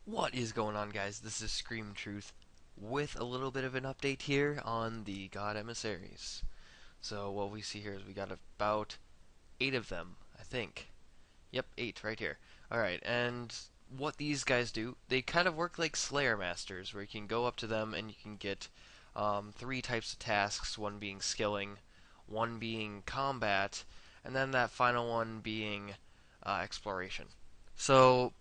What is going on, guys? This is Scream Truth with a little bit of an update here on the God Emissaries. So what we see here is we got about 8 of them, I think. Yep, 8 right here. Alright, and what these guys do, they kind of work like Slayer Masters, where you can go up to them and you can get 3 types of tasks, one being skilling, one being combat, and then that final one being exploration. So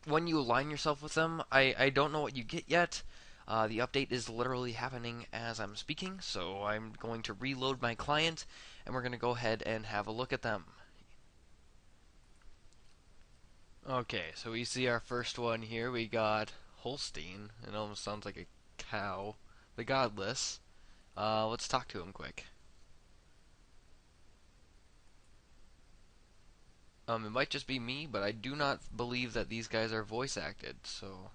when you align yourself with them, I don't know what you get yet. The update is literally happening as I'm speaking, so I'm going to reload my client, and we're going to go ahead and have a look at them. Okay, so we see our first one here. We got Holstein. It almost sounds like a cow. The Godless. Let's talk to him quick. It might just be me, but I do not believe that these guys are voice acted, so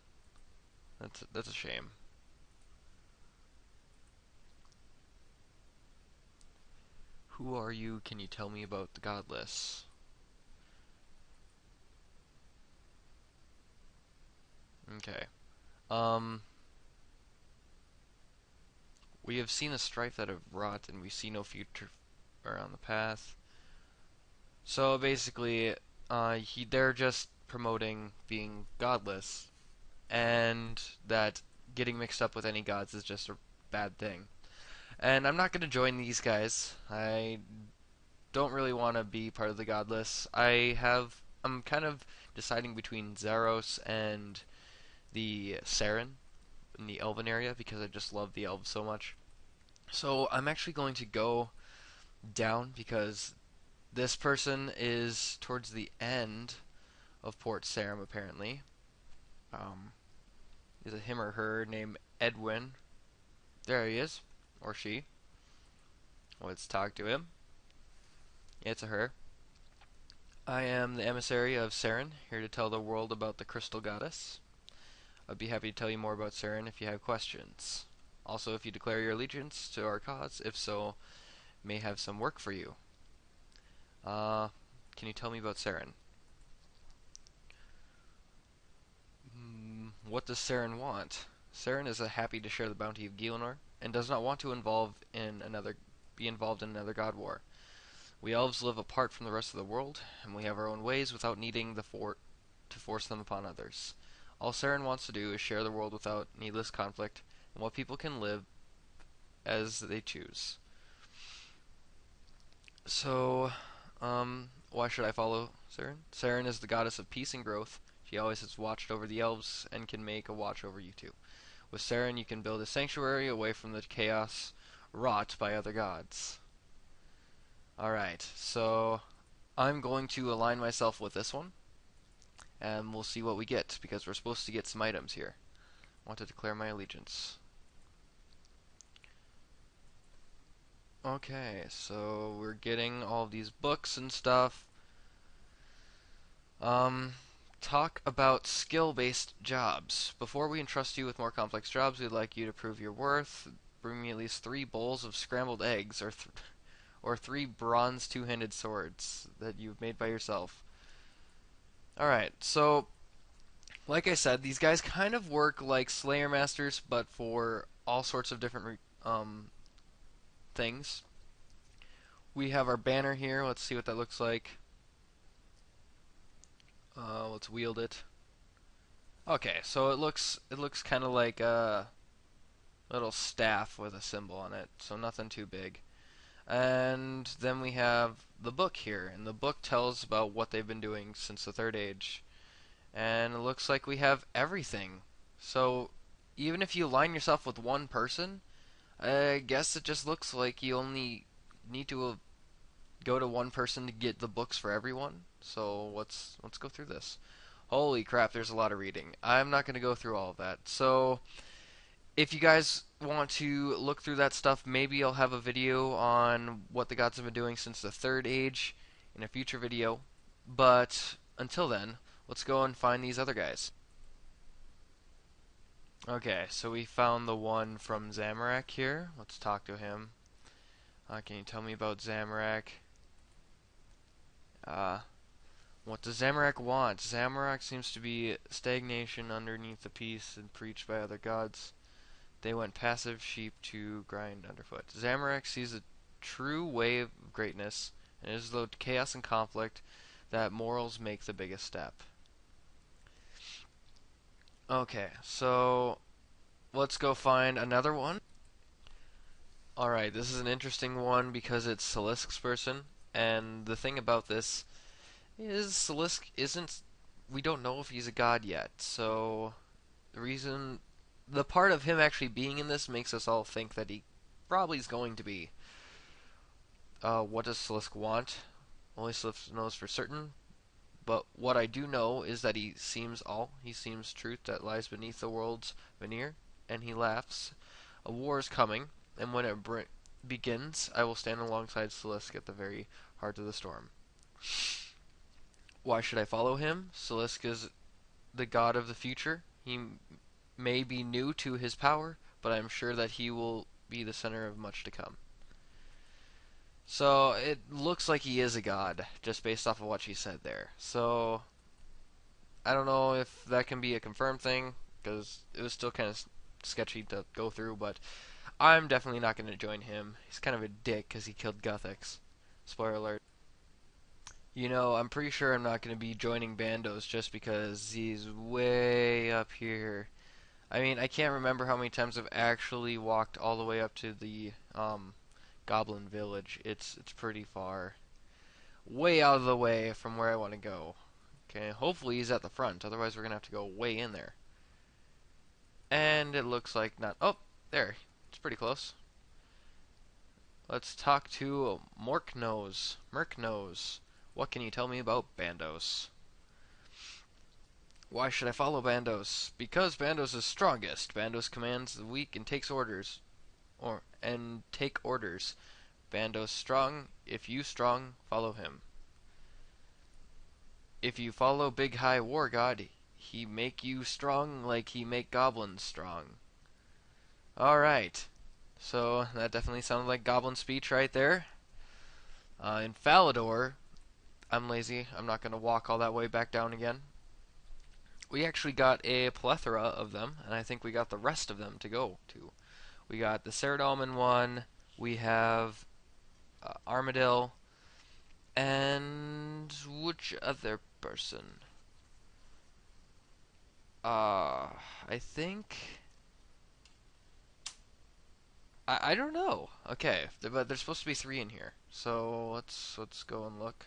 that's a shame. Who are you? Can you tell me about the Godless? Okay. Um, we have seen a strife that have wrought, and we see no future around the path. So basically, they're just promoting being godless, and that getting mixed up with any gods is just a bad thing. And I'm not gonna join these guys. I don't really want to be part of the godless. I'm kind of deciding between Saros and the Sarin in the Elven area because I just love the elves so much. So I'm actually going to go down because this person is towards the end of Port Sarim apparently. Um, is a him or her named Edwin. There he is, or she. Let's talk to him. It's a her. I am the emissary of Sarin, here to tell the world about the Crystal Goddess. I'd be happy to tell you more about Sarin if you have questions. Also, if you declare your allegiance to our cause, if so, may have some work for you. Uh, can you tell me about Sarin? What does Sarin want? Sarin is happy to share the bounty of Gielinor, and does not want to be involved in another god war. We elves live apart from the rest of the world, and we have our own ways without needing the fort to force them upon others. All Sarin wants to do is share the world without needless conflict, and what people can live as they choose. So, why should I follow Sarin? Sarin is the goddess of peace and growth. She always has watched over the elves and can make a watch over you too. With Sarin, you can build a sanctuary away from the chaos wrought by other gods. Alright, so I'm going to align myself with this one, and we'll see what we get, because we're supposed to get some items here. I want to declare my allegiance. Okay, so we're getting all these books and stuff. Talk about skill-based jobs. Before we entrust you with more complex jobs, we'd like you to prove your worth. Bring me at least 3 bowls of scrambled eggs, or 3 bronze two-handed swords that you've made by yourself. Alright, so like I said, these guys kind of work like Slayer Masters, but for all sorts of different things. We have our banner here. Let's see what that looks like. Let's wield it. Okay, so it looks kind of like a little staff with a symbol on it, so nothing too big. And then we have the book here, and the book tells about what they've been doing since the Third Age. And it looks like we have everything. So even if you align yourself with one person, I guess it just looks like you only need to go to one person to get the books for everyone. So let's go through this. Holy crap, there's a lot of reading. I'm not going to go through all of that. So if you guys want to look through that stuff, maybe I'll have a video on what the gods have been doing since the Third Age in a future video. But until then, let's go and find these other guys. Okay, so we found the one from Zamorak here. Let's talk to him. Can you tell me about Zamorak? What does Zamorak want? Zamorak seems to be stagnation underneath the peace and preached by other gods. They went passive sheep to grind underfoot. Zamorak sees a true way of greatness, and it is though chaos and conflict that morals make the biggest step. Okay, so let's go find another one. Alright, this is an interesting one because it's Celeste's person, and the thing about this is Celeste isn't. We don't know if he's a god yet, so the part of him actually being in this makes us all think that he probably is going to be. What does Celeste want? Only Celeste knows for certain, but what I do know is that he seems truth that lies beneath the world's veneer, and he laughs. A war is coming, and when it begins, I will stand alongside Celeste at the very heart of the storm. Why should I follow him? Celeste is the god of the future. He may be new to his power, but I am sure that he will be the center of much to come. So it looks like he is a god, just based off of what she said there. So I don't know if that can be a confirmed thing, because it was still kind of sketchy to go through, but I'm definitely not going to join him. He's kind of a dick because he killed Guthix. Spoiler alert. You know, I'm pretty sure I'm not going to be joining Bandos just because he's way up here. I mean, I can't remember how many times I've actually walked all the way up to the Goblin Village. It's pretty far. Way out of the way from where I want to go. Okay, hopefully he's at the front, otherwise we're going to have to go way in there. And it looks like not. Oh, there. It's pretty close. Let's talk to Morknose. Merknose. What can you tell me about Bandos? Why should I follow Bandos? Because Bandos is strongest. Bandos commands the weak and takes orders. Take orders. Bandos strong. If you strong, follow him. If you follow Big High War God, he make you strong like he make goblins strong. Alright. So, that definitely sounded like goblin speech right there. In Falador, I'm lazy. I'm not going to walk all that way back down again. We actually got a plethora of them, and I think we got the rest of them to go to. We got the Saradomin one, we have Armadyl, and which other person? I think... I don't know. Okay, but there's supposed to be 3 in here, so let's go and look.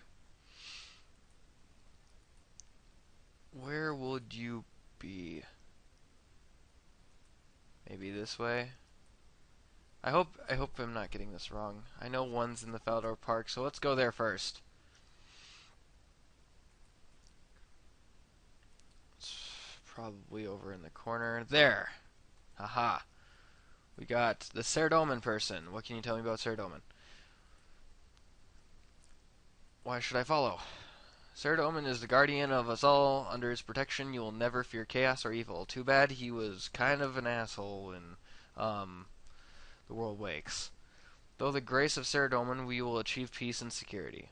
Where would you be? Maybe this way? I hope I'm not getting this wrong. I know one's in the Falador Park, so let's go there first. It's probably over in the corner. There! Haha. We got the Saradomin person. What can you tell me about Saradomin? Why should I follow? Saradomin is the guardian of us all. Under his protection, you will never fear chaos or evil. Too bad he was kind of an asshole in The World Wakes. Though the grace of Saradomin, we will achieve peace and security.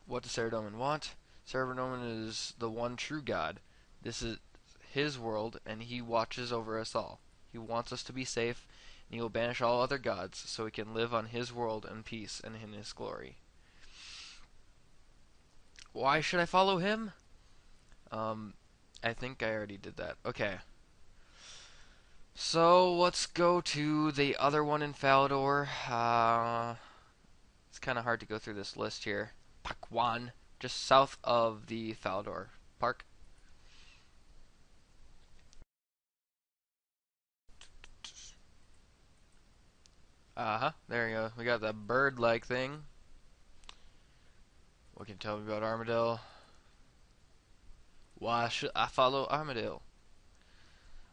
What does Saradomin want? Saradomin is the one true God. This is his world, and he watches over us all. He wants us to be safe, and he will banish all other gods, so we can live on his world in peace and in his glory. Why should I follow him? I think I already did that. Okay. So, let's go to the other one in Falador. It's kind of hard to go through this list here. Pakwan, just south of the Falador Park. There you go. We got that bird-like thing. What can you tell me about Armadyl? Why should I follow Armadyl?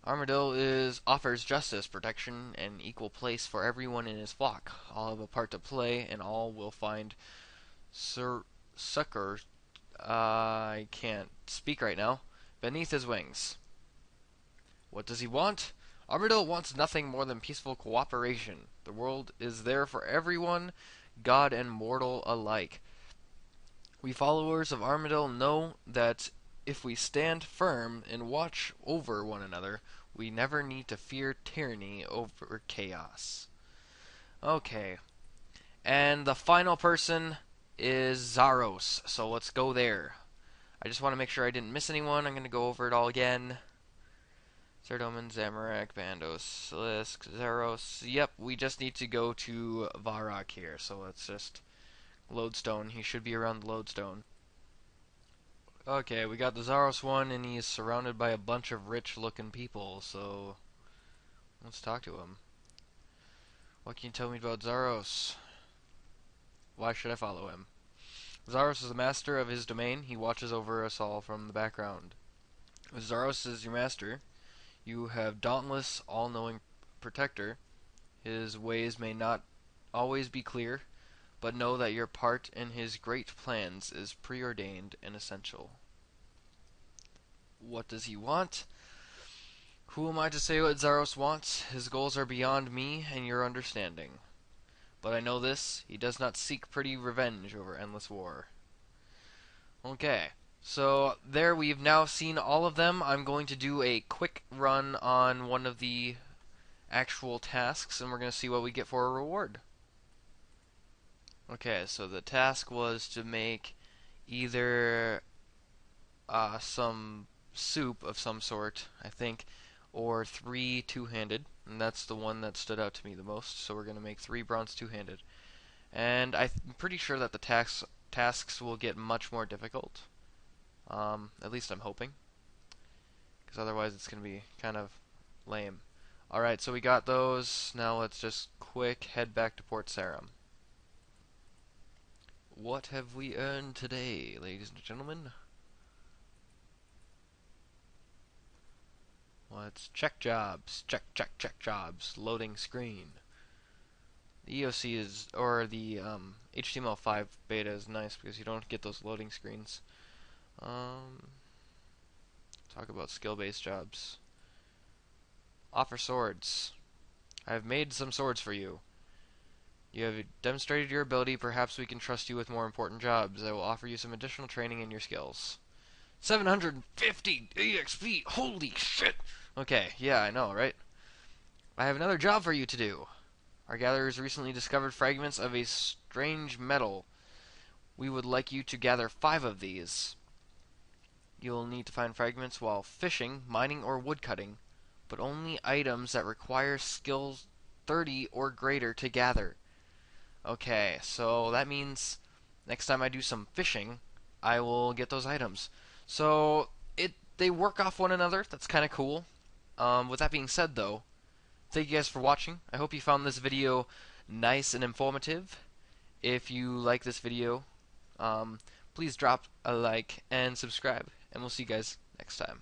Armadyl offers justice, protection, and equal place for everyone in his flock. All have a part to play, and all will find succor. I can't speak right now. Beneath his wings. What does he want? Armadyl wants nothing more than peaceful cooperation. The world is there for everyone, god and mortal alike. We followers of Armadyl know that if we stand firm and watch over one another, we never need to fear tyranny over chaos. Okay, and the final person is Saros, so let's go there. I just want to make sure I didn't miss anyone. I'm going to go over it all again. Saradomin, Zamorak, Bandos, Celeste, Saros. Yep, we just need to go to Varrock here, so let's just lodestone. He should be around the lodestone. Okay, we got the Saros one, and he's surrounded by a bunch of rich-looking people, so let's talk to him. What can you tell me about Saros? Why should I follow him? Saros is the master of his domain. He watches over us all from the background. If Saros is your master, you have dauntless, all-knowing protector. His ways may not always be clear, but know that your part in his great plans is preordained and essential. What does he want? Who am I to say what Saros wants? His goals are beyond me and your understanding. But I know this, he does not seek pretty revenge over endless war. Okay, so there we've now seen all of them. I'm going to do a quick run on one of the actual tasks, and we're going to see what we get for a reward. Okay, so the task was to make either some soup of some sort, I think, or 3 two-handed, and that's the one that stood out to me the most, so we're going to make 3 bronze two-handed. And I'm pretty sure that the tasks will get much more difficult. At least I'm hoping, because otherwise it's going to be kind of lame. Alright, so we got those. Now let's just quick head back to Port Sarim. What have we earned today, ladies and gentlemen? Let's check jobs. Check jobs. Loading screen. The EOC is, or the HTML5 beta is nice because you don't get those loading screens. Talk about skill-based jobs. Offer swords. I have made some swords for you. You have demonstrated your ability. Perhaps we can trust you with more important jobs. I will offer you some additional training in your skills. 750 EXP! Holy shit! Okay, yeah, I know, right? I have another job for you to do. Our gatherers recently discovered fragments of a strange metal. We would like you to gather 5 of these. You will need to find fragments while fishing, mining, or woodcutting, but only items that require skills 30 or greater to gather. Okay, so that means next time I do some fishing, I will get those items. So they work off one another. That's kind of cool. With that being said, though, thank you guys for watching. I hope you found this video nice and informative. If you like this video, please drop a like and subscribe, and we'll see you guys next time.